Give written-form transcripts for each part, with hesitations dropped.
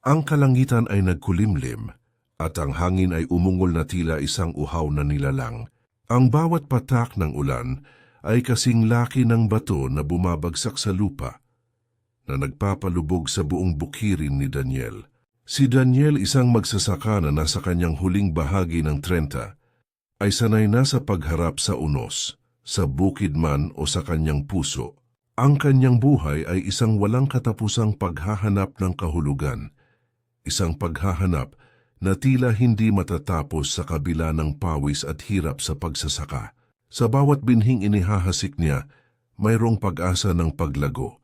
Ang kalangitan ay nagkulimlim at ang hangin ay umungol na tila isang uhaw na nilalang. Ang bawat patak ng ulan ay kasing laki ng bato na bumabagsak sa lupa na nagpapalubog sa buong bukirin ni Daniel. Si Daniel, isang magsasaka na nasa kanyang huling bahagi ng 30, ay sanay na sa pagharap sa unos, sa bukid man o sa kanyang puso. Ang kanyang buhay ay isang walang katapusang paghahanap ng kahulugan, isang paghahanap na tila hindi matatapos sa kabila ng pawis at hirap sa pagsasaka. Sa bawat binhing inihahasik niya, mayroong pag-asa ng paglago.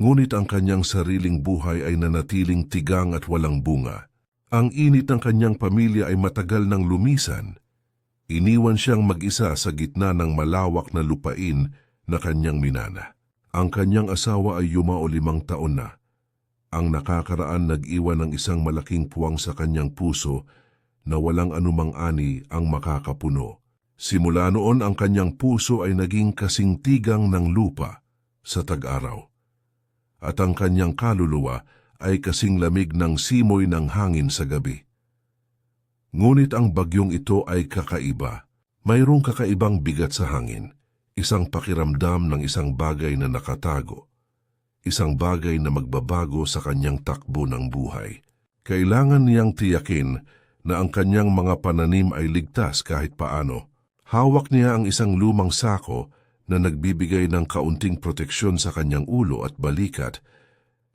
Ngunit ang kanyang sariling buhay ay nanatiling tigang at walang bunga. Ang init ng kanyang pamilya ay matagal nang lumisan. Iniwan siyang mag-isa sa gitna ng malawak na lupain na kanyang minana. Ang kanyang asawa ay 5 taon na. Ang nakakaraan nag-iwan ng isang malaking puwang sa kanyang puso na walang anumang ani ang makakapuno. Simula noon ang kanyang puso ay naging kasing tigang ng lupa sa tag-araw. At ang kanyang kaluluwa ay kasing lamig ng simoy ng hangin sa gabi. Ngunit ang bagyong ito ay kakaiba. Mayroong kakaibang bigat sa hangin, isang pakiramdam ng isang bagay na nakatago, isang bagay na magbabago sa kanyang takbo ng buhay. Kailangan niyang tiyakin na ang kanyang mga pananim ay ligtas kahit paano. Hawak niya ang isang lumang sako na nagbibigay ng kaunting proteksyon sa kanyang ulo at balikat.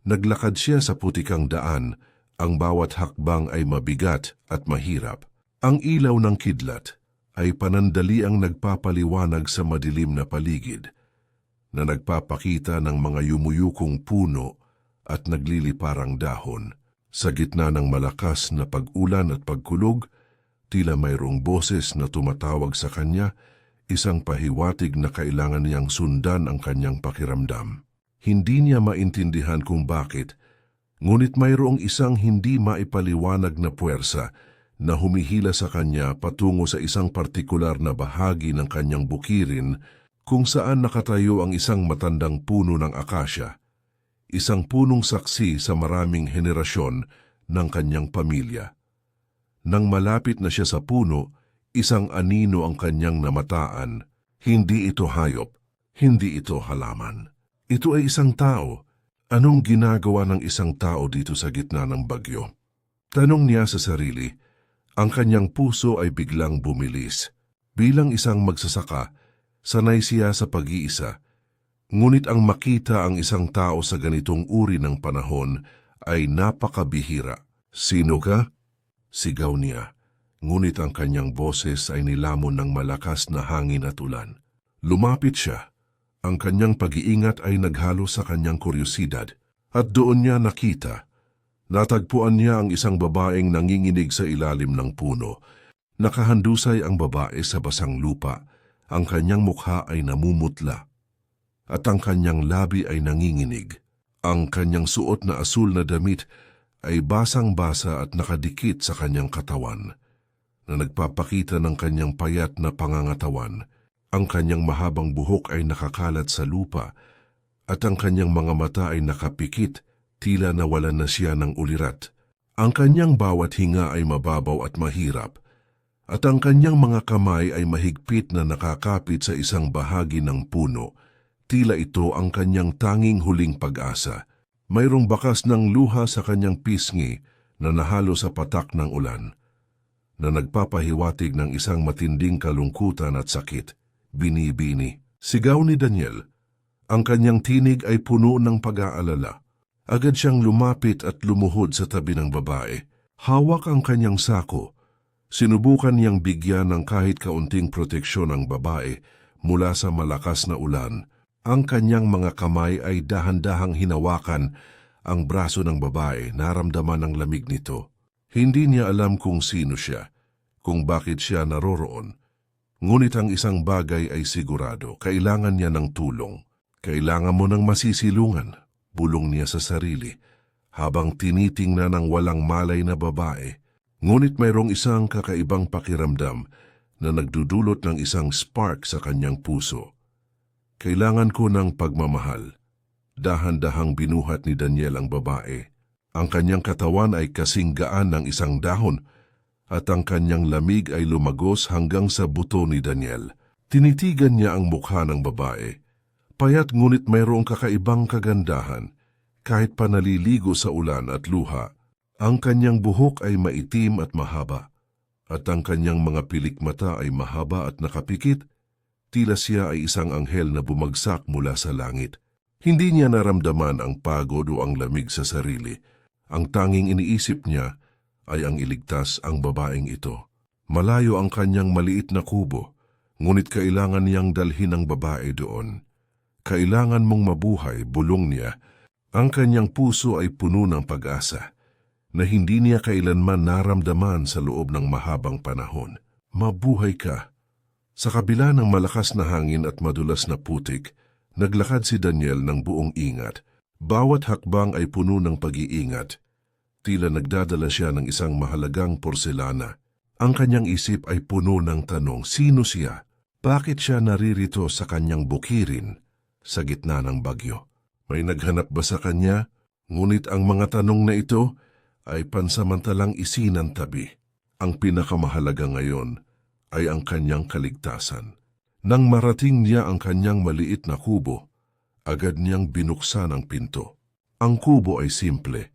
Naglakad siya sa putikang daan, ang bawat hakbang ay mabigat at mahirap. Ang ilaw ng kidlat ay panandaliang nagpapaliwanag sa madilim na paligid, na nagpapakita ng mga yumuyukong puno at nagliliparang dahon. Sa gitna ng malakas na pag-ulan at pagkulog, tila mayroong boses na tumatawag sa kanya, isang pahiwatig na kailangan niyang sundan ang kanyang pakiramdam. Hindi niya maintindihan kung bakit, ngunit mayroong isang hindi maipaliwanag na puwersa na humihila sa kanya patungo sa isang partikular na bahagi ng kanyang bukirin kung saan nakatayo ang isang matandang puno ng akasya, isang punong saksi sa maraming henerasyon ng kanyang pamilya. Nang malapit na siya sa puno, isang anino ang kanyang namataan. Hindi ito hayop, hindi ito halaman. Ito ay isang tao. Anong ginagawa ng isang tao dito sa gitna ng bagyo? Tanong niya sa sarili. Ang kanyang puso ay biglang bumilis. Bilang isang magsasaka, sanay siya sa pag-iisa. Ngunit ang makita ang isang tao sa ganitong uri ng panahon ay napakabihira. Sino ka? Sigaw niya. Ngunit ang kanyang boses ay nilamon ng malakas na hangin at ulan. Lumapit siya. Ang kanyang pag-iingat ay naghalo sa kanyang kuryosidad. At doon niya nakita. Natagpuan niya ang isang babaeng nanginginig sa ilalim ng puno. Nakahandusay ang babae sa basang lupa. Ang kanyang mukha ay namumutla. At ang kanyang labi ay nanginginig. Ang kanyang suot na asul na damit ay basang-basa at nakadikit sa kanyang katawan, na nagpapakita ng kanyang payat na pangangatawan. Ang kanyang mahabang buhok ay nakakalat sa lupa at ang kanyang mga mata ay nakapikit, tila nawalan na siya ng ulirat. Ang kanyang bawat hinga ay mababaw at mahirap at ang kanyang mga kamay ay mahigpit na nakakapit sa isang bahagi ng puno. Tila ito ang kanyang tanging huling pag-asa. Mayroong bakas ng luha sa kanyang pisngi na nahalo sa patak ng ulan, na nagpapahiwatig ng isang matinding kalungkutan at sakit. Binibini. Sigaw ni Daniel. Ang kanyang tinig ay puno ng pag-aalala. Agad siyang lumapit at lumuhod sa tabi ng babae. Hawak ang kanyang sako. Sinubukan niyang bigyan ng kahit kaunting proteksyon ang babae mula sa malakas na ulan. Ang kanyang mga kamay ay dahan-dahang hinawakan ang braso ng babae, naramdaman ang lamig nito. Hindi niya alam kung sino siya, kung bakit siya naroroon. Ngunit ang isang bagay ay sigurado, kailangan niya ng tulong. Kailangan mo ng masisilungan, bulong niya sa sarili, habang tinitingnan ng walang malay na babae. Ngunit mayroong isang kakaibang pakiramdam na nagdudulot ng isang spark sa kanyang puso. Kailangan ko ng pagmamahal. Dahan-dahang binuhat ni Daniel ang babae. Ang kanyang katawan ay kasing gaan ng isang dahon at ang kanyang lamig ay lumagos hanggang sa buto ni Daniel. Tinitigan niya ang mukha ng babae. Payat ngunit mayroong kakaibang kagandahan kahit pa naliligo sa ulan at luha. Ang kanyang buhok ay maitim at mahaba at ang kanyang mga pilik mata ay mahaba at nakapikit. Tila siya ay isang anghel na bumagsak mula sa langit. Hindi niya naramdaman ang pagod o ang lamig sa sarili. Ang tanging iniisip niya ay ang iligtas ang babaeng ito. Malayo ang kanyang maliit na kubo, ngunit kailangan niyang dalhin ang babae doon. Kailangan mong mabuhay, bulong niya. Ang kanyang puso ay puno ng pag-asa na hindi niya kailanman naramdaman sa loob ng mahabang panahon. Mabuhay ka. Sa kabila ng malakas na hangin at madulas na putik, naglakad si Daniel ng buong ingat. Bawat hakbang ay puno ng pag-iingat. Tila nagdadala siya ng isang mahalagang porselana. Ang kanyang isip ay puno ng tanong, sino siya? Bakit siya naririto sa kanyang bukirin sa gitna ng bagyo? May naghanap ba sa kanya? Ngunit ang mga tanong na ito ay pansamantalang isinantabi. Ang pinakamahalaga ngayon ay ang kanyang kaligtasan. Nang marating niya ang kanyang maliit na kubo, agad niyang binuksan ang pinto. Ang kubo ay simple.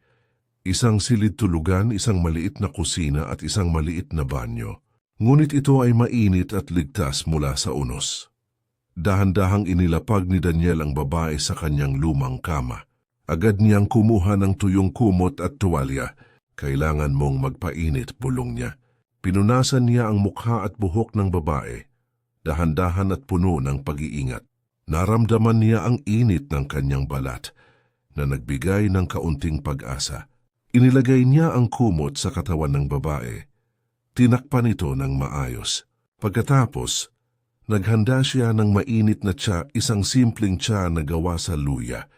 Isang silid-tulugan, isang maliit na kusina at isang maliit na banyo. Ngunit ito ay mainit at ligtas mula sa unos. Dahan-dahang inilapag ni Daniel ang babae sa kanyang lumang kama. Agad niyang kumuha ng tuyong kumot at tuwalya. Kailangan mong magpainit, bulong niya. Pinunasan niya ang mukha at buhok ng babae. Dahan-dahan at puno ng pag-iingat. Naramdaman niya ang init ng kanyang balat na nagbigay ng kaunting pag-asa. Inilagay niya ang kumot sa katawan ng babae. Tinakpan ito ng maayos. Pagkatapos, naghanda siya ng mainit na tsa, isang simpleng tsa na gawa sa luya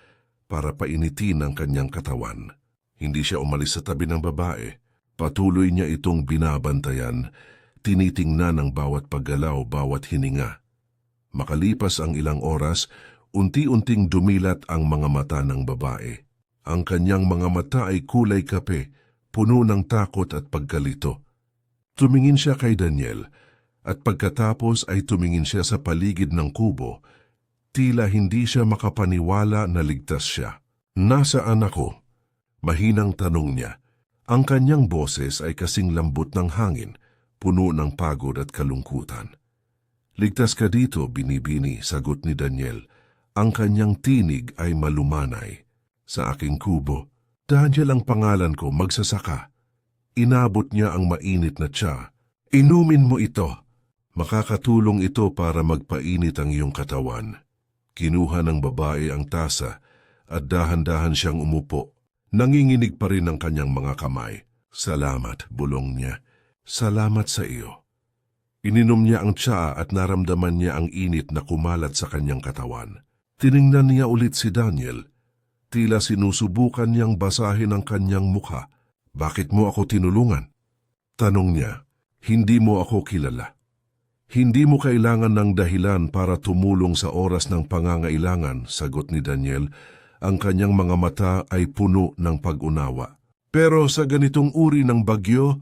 para painitin ang kanyang katawan. Hindi siya umalis sa tabi ng babae. Patuloy niya itong binabantayan, tinitingnan ang bawat paggalaw, bawat hininga. Makalipas ang ilang oras, unti-unting dumilat ang mga mata ng babae. Ang kanyang mga mata ay kulay kape, puno ng takot at pagkalito. Tumingin siya kay Daniel, at pagkatapos ay tumingin siya sa paligid ng kubo. Tila hindi siya makapaniwala na ligtas siya. Nasaan ako? Mahinang tanong niya. Ang kanyang boses ay kasing lambot ng hangin, puno ng pagod at kalungkutan. Ligtas ka dito, binibini, sagot ni Daniel. Ang kanyang tinig ay malumanay. Sa aking kubo, Daniel ang pangalan ko, magsasaka. Inabot niya ang mainit na tsa. Inumin mo ito. Makakatulong ito para magpainit ang iyong katawan. Kinuha ng babae ang tasa at dahan-dahan siyang umupo. Nanginginig pa rin ang kanyang mga kamay. Salamat, bulong niya. Salamat sa iyo. Ininom niya ang tsa at naramdaman niya ang init na kumalat sa kanyang katawan. Tiningnan niya ulit si Daniel. Tila sinusubukan niyang basahin ang kanyang mukha. Bakit mo ako tinulungan? Tanong niya. Hindi mo ako kilala. Hindi mo kailangan ng dahilan para tumulong sa oras ng pangangailangan, sagot ni Daniel. Ang kanyang mga mata ay puno ng pag-unawa. Pero sa ganitong uri ng bagyo,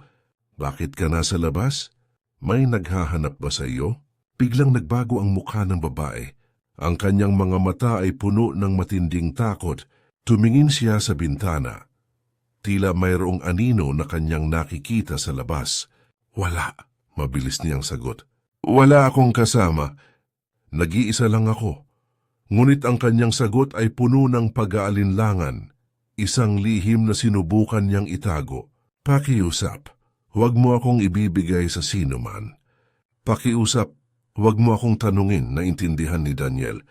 bakit ka nasa labas? May naghahanap ba sa iyo? Biglang nagbago ang mukha ng babae. Ang kanyang mga mata ay puno ng matinding takot. Tumingin siya sa bintana. Tila mayroong anino na kanyang nakikita sa labas. Wala, mabilis niyang sagot. Wala akong kasama. Nag-iisa lang ako. Ngunit ang kanyang sagot ay puno ng pag-aalinlangan. Isang lihim na sinubukan niyang itago. Pakiusap. Huwag mo akong ibibigay sa sino man. Pakiusap, huwag mo akong tanungin, naintindihan ni Daniel.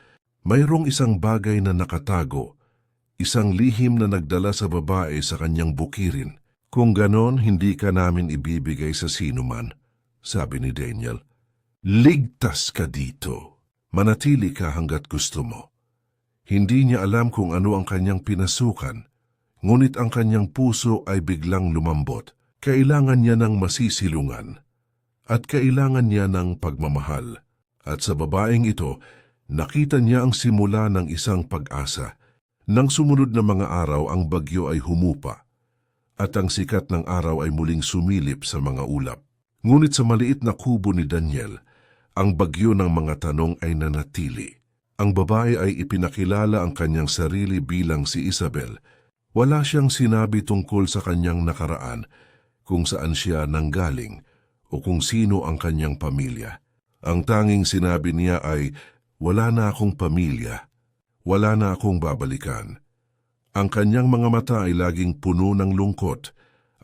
Mayroong isang bagay na nakatago, isang lihim na nagdala sa babae sa kanyang bukirin. Kung ganon, hindi ka namin ibibigay sa sino man, sabi ni Daniel. Ligtas ka dito. Manatili ka hanggat gusto mo. Hindi niya alam kung ano ang kanyang pinasukan, ngunit ang kanyang puso ay biglang lumambot. Kailangan niya ng masisilungan at kailangan niya ng pagmamahal. At sa babaeng ito, nakita niya ang simula ng isang pag-asa. Nang sumunod na mga araw, ang bagyo ay humupa. at ang sikat ng araw ay muling sumilip sa mga ulap. Ngunit sa maliit na kubo ni Daniel, ang bagyo ng mga tanong ay nanatili. Ang babae ay ipinakilala ang kanyang sarili bilang si Isabel. Wala siyang sinabi tungkol sa kanyang nakaraan, kung saan siya nanggaling o kung sino ang kanyang pamilya. Ang tanging sinabi niya ay, wala na akong pamilya, wala na akong babalikan. Ang kanyang mga mata ay laging puno ng lungkot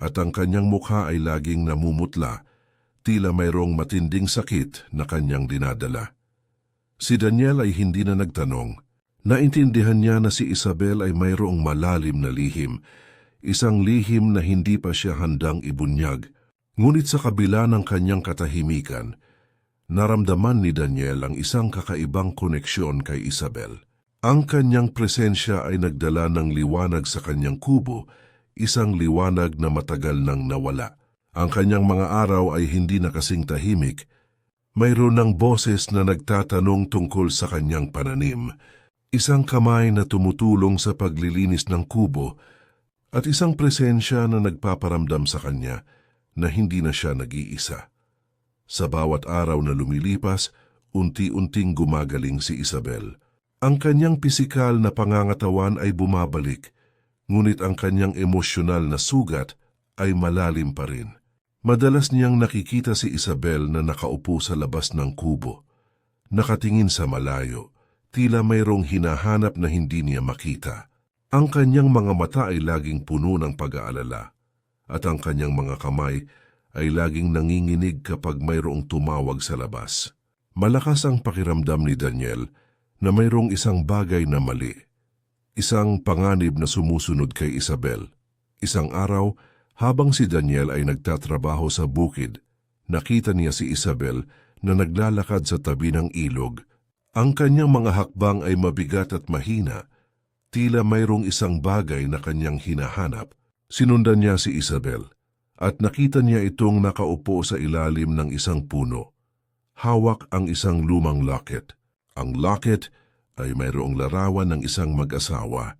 at ang kanyang mukha ay laging namumutla, tila mayroong matinding sakit na kanyang dinadala. Si Daniel ay hindi na nagtanong. Naintindihan niya na si Isabel ay mayroong malalim na lihim, isang lihim na hindi pa siya handang ibunyag. Ngunit sa kabila ng kanyang katahimikan, naramdaman ni Daniel ang isang kakaibang koneksyon kay Isabel. Ang kanyang presensya ay nagdala ng liwanag sa kanyang kubo, isang liwanag na matagal nang nawala. Ang kanyang mga araw ay hindi na kasing tahimik. Mayroon ng boses na nagtatanong tungkol sa kanyang pananim, isang kamay na tumutulong sa paglilinis ng kubo, at isang presensya na nagpaparamdam sa kanya na hindi na siya nag-iisa. Sa bawat araw na lumilipas, unti-unting gumagaling si Isabel. Ang kanyang pisikal na pangangatawan ay bumabalik, ngunit ang kanyang emosyonal na sugat ay malalim pa rin. Madalas niyang nakikita si Isabel na nakaupo sa labas ng kubo, nakatingin sa malayo, tila mayroong hinahanap na hindi niya makita. Ang kanyang mga mata ay laging puno ng pag-aalala, at ang kanyang mga kamay ay laging nanginginig kapag mayroong tumawag sa labas. Malakas ang pakiramdam ni Daniel na mayroong isang bagay na mali, isang panganib na sumusunod kay Isabel. Isang araw, habang si Daniel ay nagtatrabaho sa bukid, nakita niya si Isabel na naglalakad sa tabi ng ilog. Ang kanyang mga hakbang ay mabigat at mahina, tila mayroong isang bagay na kanyang hinahanap. Sinundan niya si Isabel at nakita niya itong nakaupo sa ilalim ng isang puno. Hawak ang isang lumang locket. Ang locket ay mayroong larawan ng isang mag-asawa,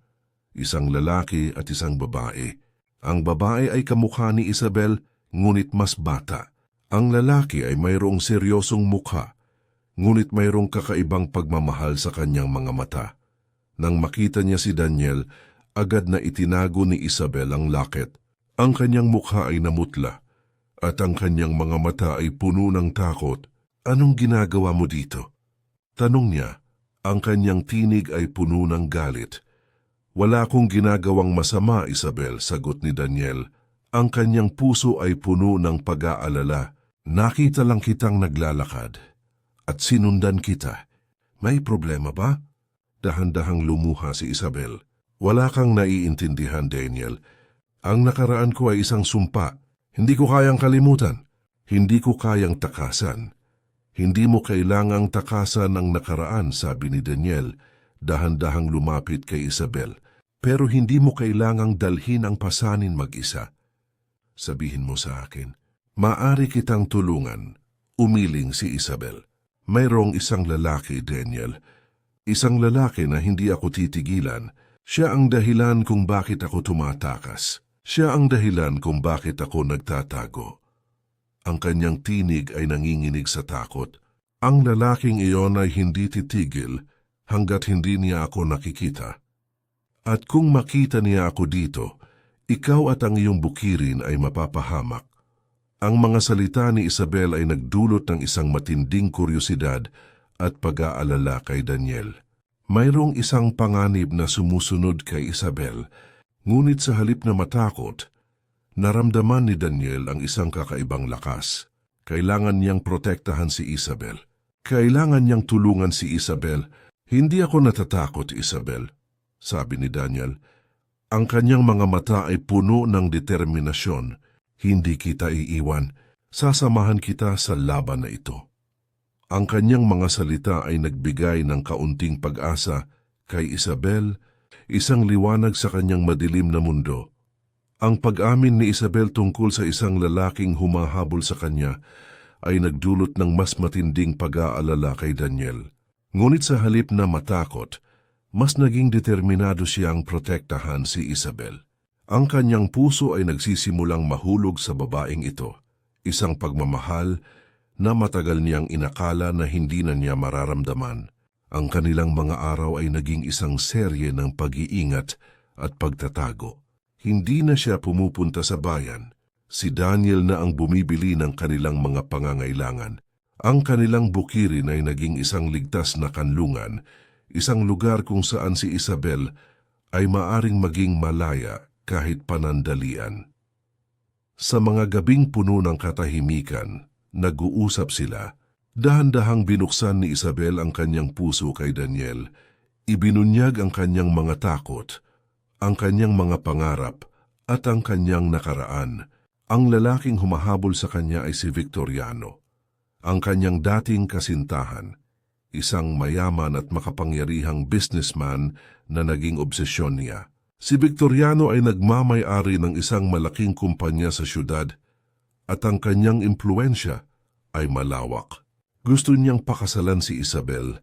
isang lalaki at isang babae. Ang babae ay kamukha ni Isabel, ngunit mas bata. Ang lalaki ay mayroong seryosong mukha, ngunit mayroong kakaibang pagmamahal sa kanyang mga mata. Nang makita niya si Daniel, agad na itinago ni Isabel ang locket. Ang kanyang mukha ay namutla, at ang kanyang mga mata ay puno ng takot. Anong ginagawa mo dito? Tanong niya. Ang kanyang tinig ay puno ng galit. Wala akong ginagawang masama, Isabel, sagot ni Daniel. Ang kanyang puso ay puno ng pag-aalala. Nakita lang kitang naglalakad at sinundan kita. May problema ba? Dahan-dahang lumuha si Isabel. Wala kang naiintindihan, Daniel. Ang nakaraan ko ay isang sumpa. Hindi ko kayang kalimutan. Hindi ko kayang takasan. Hindi mo kailangang takasan ang nakaraan, sabi ni Daniel, dahan-dahang lumapit kay Isabel. Pero hindi mo kailangang dalhin ang pasanin mag-isa. Sabihin mo sa akin, maaari kitang tulungan. Umiling si Isabel. Mayroong isang lalaki, Daniel. Isang lalaki na hindi ako titigilan. Siya ang dahilan kung bakit ako tumatakas. Siya ang dahilan kung bakit ako nagtatago. Ang kanyang tinig ay nanginginig sa takot. Ang lalaking iyon ay hindi titigil hanggat hindi niya ako nakikita. At kung makita niya ako dito, ikaw at ang iyong bukirin ay mapapahamak. Ang mga salita ni Isabel ay nagdulot ng isang matinding kuryosidad at pag-aalala kay Daniel. Mayroong isang panganib na sumusunod kay Isabel, ngunit sa halip na matakot, naramdaman ni Daniel ang isang kakaibang lakas. Kailangan niyang protektahan si Isabel. Kailangan niyang tulungan si Isabel. Hindi ako natatakot, Isabel, sabi ni Daniel. Ang kanyang mga mata ay puno ng determinasyon. Hindi kita iiwan. Sasamahan kita sa laban na ito. Ang kanyang mga salita ay nagbigay ng kaunting pag-asa kay Isabel, isang liwanag sa kanyang madilim na mundo. Ang pag-amin ni Isabel tungkol sa isang lalaking humahabol sa kanya ay nagdulot ng mas matinding pag-aalala kay Daniel. Ngunit sa halip na matakot, mas naging determinado siyang protektahan si Isabel. Ang kanyang puso ay nagsisimulang mahulog sa babaeng ito, isang pagmamahal na matagal niyang inakala na hindi na niya mararamdaman. Ang kanilang mga araw ay naging isang serye ng pag-iingat at pagtatago. Hindi na siya pumupunta sa bayan. Si Daniel na ang bumibili ng kanilang mga pangangailangan. Ang kanilang bukirin ay naging isang ligtas na kanlungan, isang lugar kung saan si Isabel ay maaring maging malaya kahit panandalian. Sa mga gabing puno ng katahimikan, nag-uusap sila. Dahan-dahang binuksan ni Isabel ang kanyang puso kay Daniel. Ibinunyag ang kanyang mga takot, ang kanyang mga pangarap, at ang kanyang nakaraan. Ang lalaking humahabol sa kanya ay si Victoriano, ang kanyang dating kasintahan, isang mayaman at makapangyarihang businessman na naging obsesyon niya. Si Victoriano ay nagmamay-ari ng isang malaking kumpanya sa syudad at ang kanyang impluensya ay malawak. Gusto niyang pakasalan si Isabel,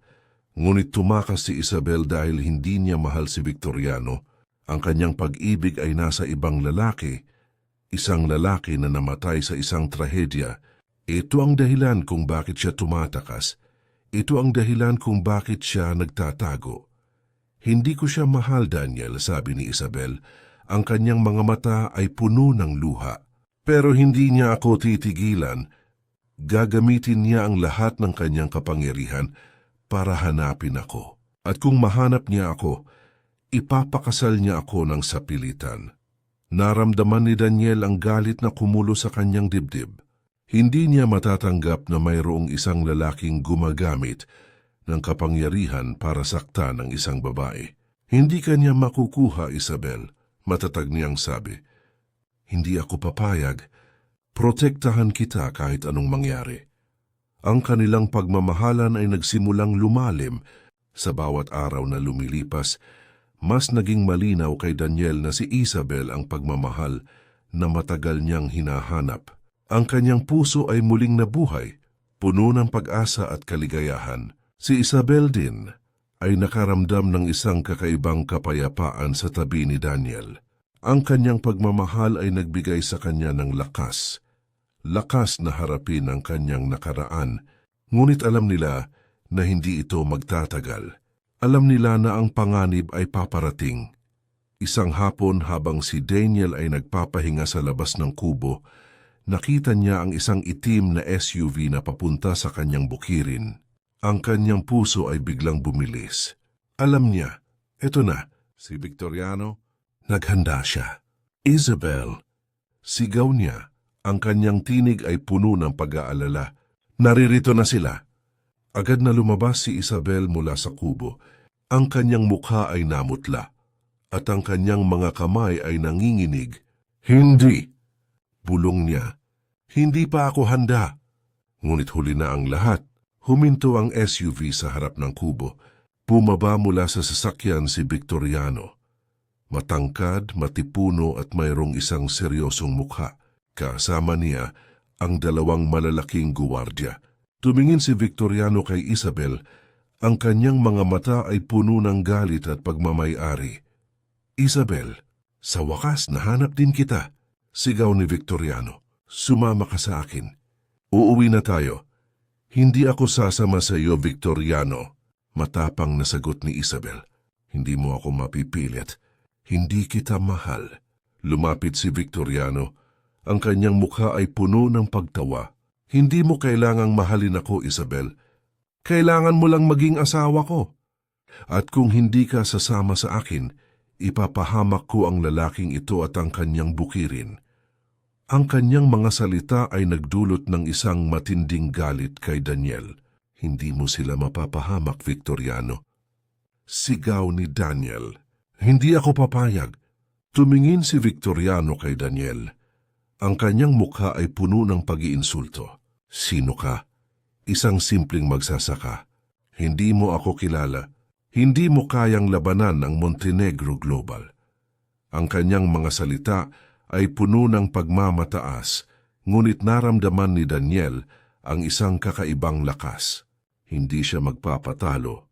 ngunit tumakas si Isabel dahil hindi niya mahal si Victoriano. Ang kanyang pag-ibig ay nasa ibang lalaki, isang lalaki na namatay sa isang trahedya. Ito ang dahilan kung bakit siya tumatakas. Ito ang dahilan kung bakit siya nagtatago. Hindi ko siya mahal, Daniel, sabi ni Isabel. Ang kanyang mga mata ay puno ng luha. Pero hindi niya ako titigilan. Gagamitin niya ang lahat ng kanyang kapangyarihan para hanapin ako. At kung mahanap niya ako, ipapakasal niya ako ng sapilitan. Naramdaman ni Daniel ang galit na kumulo sa kanyang dibdib. Hindi niya matatanggap na mayroong isang lalaking gumagamit ng kapangyarihan para saktan ng isang babae. Hindi kanya makukuha, Isabel, matatag niyang sabi. Hindi ako papayag. Protektahan kita kahit anong mangyari. Ang kanilang pagmamahalan ay nagsimulang lumalim. Sa bawat araw na lumilipas, mas naging malinaw kay Daniel na si Isabel ang pagmamahal na matagal niyang hinahanap. Ang kanyang puso ay muling nabuhay, puno ng pag-asa at kaligayahan. Si Isabel din ay nakaramdam ng isang kakaibang kapayapaan sa tabi ni Daniel. Ang kanyang pagmamahal ay nagbigay sa kanya ng lakas. Lakas na harapin ang kanyang nakaraan. Ngunit alam nila na hindi ito magtatagal. Alam nila na ang panganib ay paparating. Isang hapon habang si Daniel ay nagpapahinga sa labas ng kubo, nakita niya ang isang itim na SUV na papunta sa kanyang bukirin. Ang kanyang puso ay biglang bumilis. Alam niya, eto na, si Victoriano. Naghanda siya. Isabel, sigaw niya. Ang kanyang tinig ay puno ng pag-aalala. Naririto na sila. Agad na lumabas si Isabel mula sa kubo. Ang kanyang mukha ay namutla, at ang kanyang mga kamay ay nanginginig. Hindi! Bulong niya. Hindi pa ako handa. Ngunit huli na ang lahat. Huminto ang SUV sa harap ng kubo. Bumaba mula sa sasakyan si Victoriano. Matangkad, matipuno at mayroong isang seryosong mukha. Kasama niya ang dalawang malalaking guwardya. Tumingin si Victoriano kay Isabel. Ang kanyang mga mata ay puno ng galit at pagmamay-ari. Isabel, sa wakas nahanap din kita. Sigaw ni Victoriano. Sumama ka sa akin. Uuwi na tayo. Hindi ako sasama sa iyo, Victoriano. Matapang na sagot ni Isabel. Hindi mo ako mapipilit. Hindi kita mahal. Lumapit si Victoriano. Ang kanyang mukha ay puno ng pagtawa. Hindi mo kailangang mahalin ako, Isabel. Kailangan mo lang maging asawa ko. At kung hindi ka sasama sa akin, ipapahamak ko ang lalaking ito at ang kanyang bukirin. Ang kanyang mga salita ay nagdulot ng isang matinding galit kay Daniel. Hindi mo sila mapapahamak, Victoriano. Sigaw ni Daniel. Hindi ako papayag. Tumingin si Victoriano kay Daniel. Ang kanyang mukha ay puno ng pag-iinsulto. Sino ka? Isang simpleng magsasaka. Hindi mo ako kilala. Hindi mo kayang labanan ang Montenegro Global. Ang kanyang mga salita ay puno ng pagmamataas, ngunit naramdaman ni Daniel ang isang kakaibang lakas. Hindi siya magpapatalo.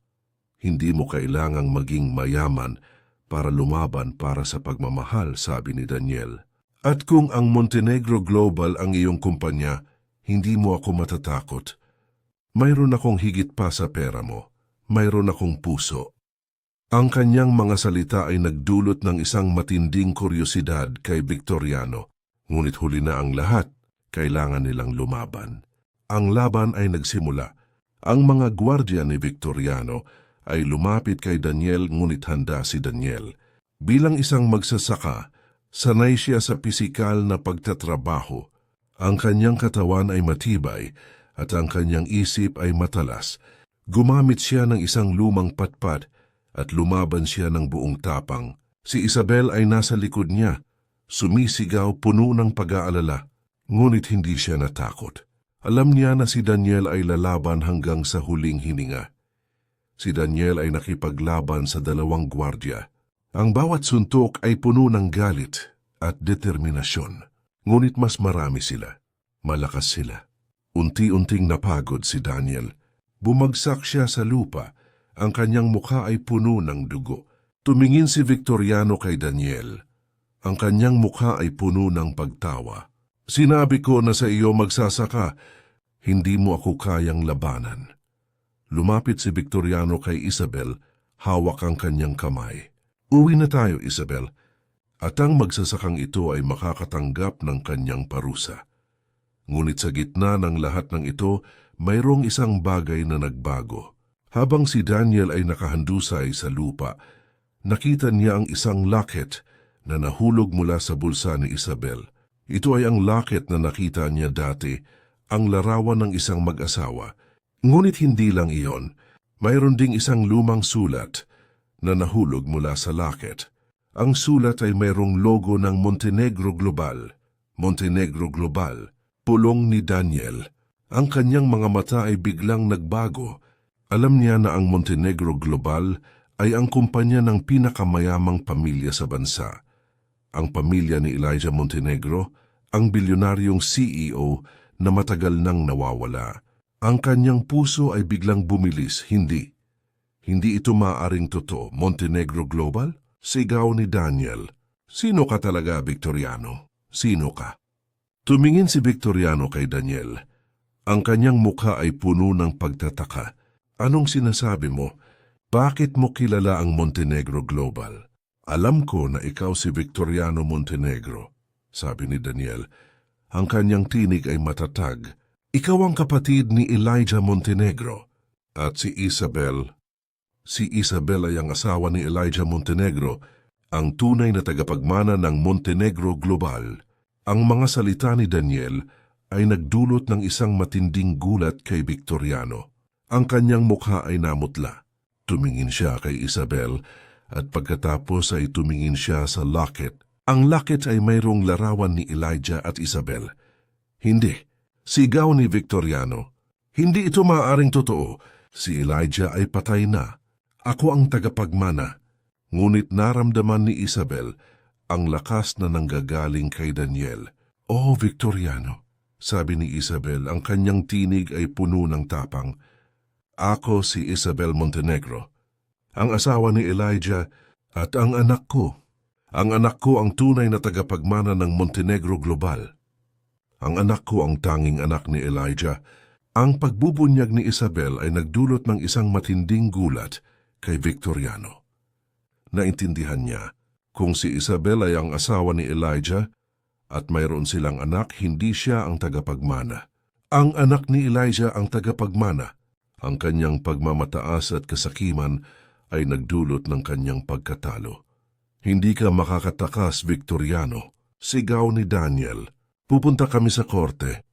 Hindi mo kailangang maging mayaman para lumaban para sa pagmamahal, sabi ni Daniel. At kung ang Montenegro Global ang iyong kumpanya, hindi mo ako matatakot. Mayroon akong higit pa sa pera mo. Mayroon akong puso. Ang kanyang mga salita ay nagdulot ng isang matinding kuryosidad kay Victoriano. Ngunit huli na ang lahat, kailangan nilang lumaban. Ang laban ay nagsimula. Ang mga gwardya ni Victoriano ay lumapit kay Daniel, ngunit handa si Daniel. Bilang isang magsasaka, sanay siya sa pisikal na pagtatrabaho. Ang kanyang katawan ay matibay at ang kanyang isip ay matalas. Gumamit siya ng isang lumang patpat at lumaban siya ng buong tapang. Si Isabel ay nasa likod niya, sumisigaw, puno ng pag-aalala. Ngunit hindi siya natakot. Alam niya na si Daniel ay lalaban hanggang sa huling hininga. Si Daniel ay nakipaglaban sa dalawang gwardya. Ang bawat suntok ay puno ng galit at determinasyon. Ngunit mas marami sila. Malakas sila. Unti-unting napagod si Daniel. Bumagsak siya sa lupa. Ang kanyang mukha ay puno ng dugo. Tumingin si Victoriano kay Daniel. Ang kanyang mukha ay puno ng pagtawa. Sinabi ko na sa iyo magsasaka, hindi mo ako kayang labanan. Lumapit si Victoriano kay Isabel, hawak ang kanyang kamay. Uwi na tayo, Isabel. At ang magsasakang ito ay makakatanggap ng kanyang parusa. Ngunit sa gitna ng lahat ng ito, mayroong isang bagay na nagbago. Habang si Daniel ay nakahandusay sa lupa, nakita niya ang isang locket na nahulog mula sa bulsa ni Isabel. Ito ay ang locket na nakita niya dati, ang larawan ng isang mag-asawa. Ngunit hindi lang iyon, mayroon ding isang lumang sulat na nahulog mula sa locket. Ang sulat ay mayroong logo ng Montenegro Global. Montenegro Global, pulong ni Daniel. Ang kanyang mga mata ay biglang nagbago. Alam niya na ang Montenegro Global ay ang kumpanya ng pinakamayamang pamilya sa bansa. Ang pamilya ni Elijah Montenegro, ang bilyonaryong CEO na matagal nang nawawala. Ang kanyang puso ay biglang bumilis, hindi. Hindi ito maaaring totoo. Montenegro Global? Sigaw ni Daniel. Sino ka talaga, Victoriano? Sino ka? Tumingin si Victoriano kay Daniel. Ang kanyang mukha ay puno ng pagtataka. Anong sinasabi mo? Bakit mo kilala ang Montenegro Global? Alam ko na ikaw si Victoriano Montenegro, sabi ni Daniel. Ang kanyang tinig ay matatag. Ikaw ang kapatid ni Elijah Montenegro. At si Isabel. Si Isabel ay ang asawa ni Elijah Montenegro, ang tunay na tagapagmana ng Montenegro Global. Ang mga salita ni Daniel ay nagdulot ng isang matinding gulat kay Victoriano. Ang kanyang mukha ay namutla. Tumingin siya kay Isabel at pagkatapos ay tumingin siya sa locket. Ang locket ay mayroong larawan ni Elijah at Isabel. Hindi. Sigaw ni Victoriano. Hindi ito maaaring totoo. Si Elijah ay patay na. Ako ang tagapagmana. Ngunit naramdaman ni Isabel ang lakas na nanggagaling kay Daniel. Oh, Victoriano, sabi ni Isabel, ang kanyang tinig ay puno ng tapang. Ako si Isabel Montenegro, ang asawa ni Elijah at ang anak ko. Ang anak ko ang tunay na tagapagmana ng Montenegro Global. Ang anak ko ang tanging anak ni Elijah. Ang pagbubunyag ni Isabel ay nagdulot ng isang matinding gulat kay Victoriano. Naintindihan niya kung si Isabel ay ang asawa ni Elijah at mayroon silang anak, hindi siya ang tagapagmana. Ang anak ni Elijah ang tagapagmana. Ang kanyang pagmamataas at kasakiman ay nagdulot ng kanyang pagkatalo. Hindi ka makakatakas, Victoriano, sigaw ni Daniel. Pupunta kami sa korte.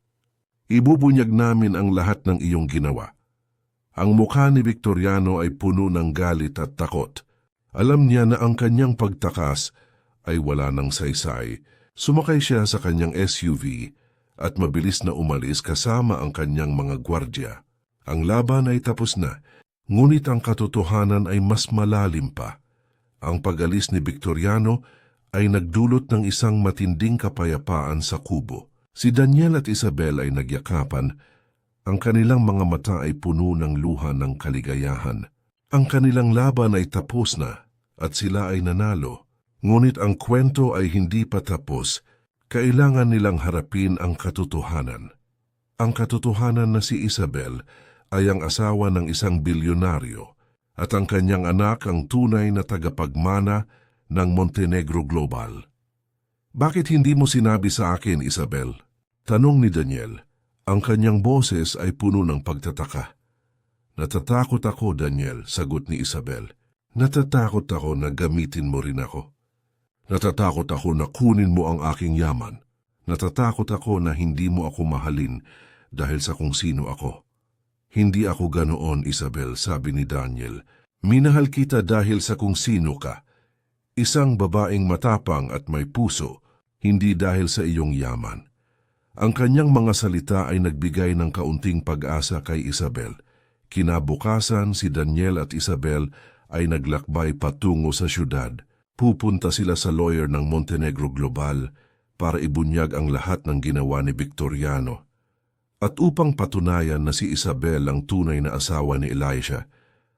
Ibubunyag namin ang lahat ng iyong ginawa. Ang mukha ni Victoriano ay puno ng galit at takot. Alam niya na ang kanyang pagtakas ay wala ng saysay. Sumakay siya sa kanyang SUV at mabilis na umalis kasama ang kanyang mga gwardya. Ang laban ay tapos na, ngunit ang katotohanan ay mas malalim pa. Ang pag-alis ni Victoriano ay nagdulot ng isang matinding kapayapaan sa kubo. Si Daniel at Isabel ay nagyakapan. Ang kanilang mga mata ay puno ng luha ng kaligayahan. Ang kanilang laban ay tapos na at sila ay nanalo. Ngunit ang kwento ay hindi pa tapos. Kailangan nilang harapin ang katotohanan. Ang katotohanan na si Isabel ay ang asawa ng isang bilyonaryo at ang kanyang anak ang tunay na tagapagmana ng Montenegro Global. Bakit hindi mo sinabi sa akin, Isabel? Tanong ni Daniel. Ang kanyang boses ay puno ng pagtataka. Natatakot ako, Daniel, sagot ni Isabel. Natatakot ako na gamitin mo rin ako. Natatakot ako na kunin mo ang aking yaman. Natatakot ako na hindi mo ako mahalin dahil sa kung sino ako. Hindi ako ganoon, Isabel, sabi ni Daniel. Minahal kita dahil sa kung sino ka. Isang babaeng matapang at may puso, hindi dahil sa iyong yaman. Ang kanyang mga salita ay nagbigay ng kaunting pag-asa kay Isabel. Kinabukasan, si Daniel at Isabel ay naglakbay patungo sa syudad. Pupunta sila sa lawyer ng Montenegro Global para ibunyag ang lahat ng ginawa ni Victoriano. At upang patunayan na si Isabel ang tunay na asawa ni Elijah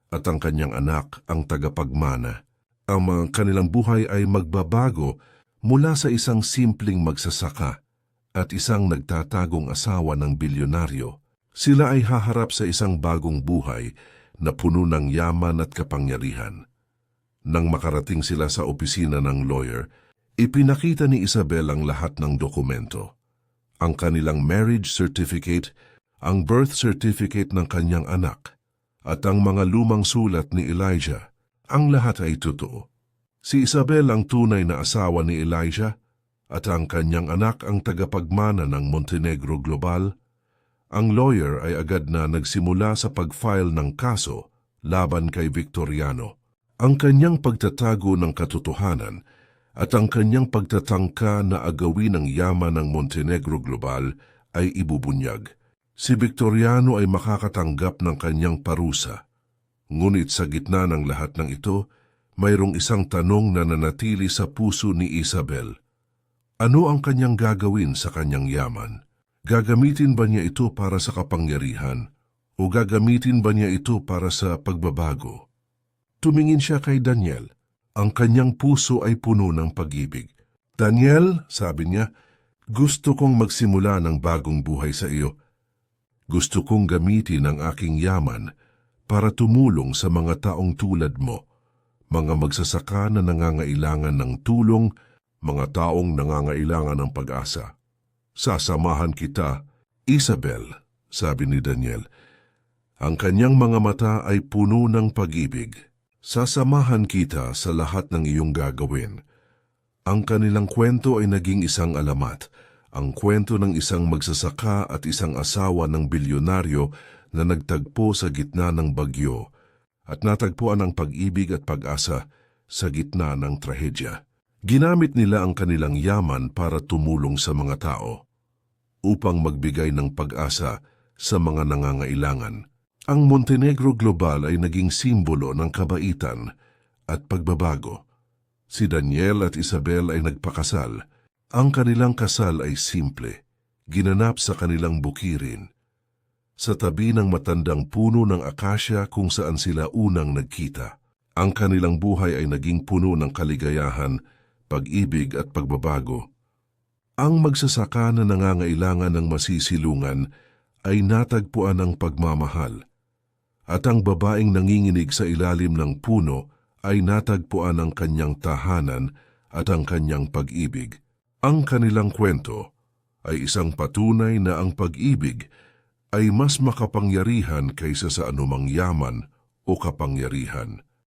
at ang kanyang anak ang tagapagmana, ang mga kanilang buhay ay magbabago mula sa isang simpleng magsasaka at isang nagtatagong asawa ng bilyonaryo. Sila ay haharap sa isang bagong buhay na puno ng yaman at kapangyarihan. Nang makarating sila sa opisina ng lawyer, ipinakita ni Isabel ang lahat ng dokumento. Ang kanilang marriage certificate, ang birth certificate ng kanyang anak, at ang mga lumang sulat ni Elijah. Ang lahat ay totoo. Si Isabel ang tunay na asawa ni Elijah at ang kanyang anak ang tagapagmana ng Montenegro Global. Ang lawyer ay agad na nagsimula sa pag-file ng kaso laban kay Victoriano. Ang kanyang pagtatago ng katotohanan at ang kanyang pagtatangka na agawin ang yaman ng Montenegro Global ay ibubunyag. Si Victoriano ay makakatanggap ng kanyang parusa. Ngunit sa gitna ng lahat ng ito, mayroong isang tanong na nanatili sa puso ni Isabel. Ano ang kanyang gagawin sa kanyang yaman? Gagamitin ba niya ito para sa kapangyarihan o gagamitin ba niya ito para sa pagbabago? Tumingin siya kay Daniel. Ang kanyang puso ay puno ng pag-ibig. Daniel, sabi niya, gusto kong magsimula ng bagong buhay sa iyo. Gusto kong gamitin ang aking yaman para tumulong sa mga taong tulad mo, mga magsasaka na nangangailangan ng tulong, mga taong nangangailangan ng pag-asa. Sasamahan kita, Isabel, sabi ni Daniel. Ang kanyang mga mata ay puno ng pag-ibig. Sasamahan kita sa lahat ng iyong gagawin. Ang kanilang kwento ay naging isang alamat, ang kwento ng isang magsasaka at isang asawa ng bilyonaryo na nagtagpo sa gitna ng bagyo at natagpuan ang pag-ibig at pag-asa sa gitna ng trahedya. Ginamit nila ang kanilang yaman para tumulong sa mga tao upang magbigay ng pag-asa sa mga nangangailangan. Ang Montenegro Global ay naging simbolo ng kabaitan at pagbabago. Si Daniel at Isabel ay nagpakasal. Ang kanilang kasal ay simple, ginanap sa kanilang bukirin, sa tabi ng matandang puno ng akasya kung saan sila unang nagkita. Ang kanilang buhay ay naging puno ng kaligayahan, pag-ibig at pagbabago. Ang magsasaka na nangangailangan ng masisilungan ay natagpuan ng pagmamahal, at ang babaeng nanginginig sa ilalim ng puno ay natagpuan ang kanyang tahanan at ang kanyang pag-ibig. Ang kanilang kwento ay isang patunay na ang pag-ibig ay mas makapangyarihan kaysa sa anumang yaman o kapangyarihan.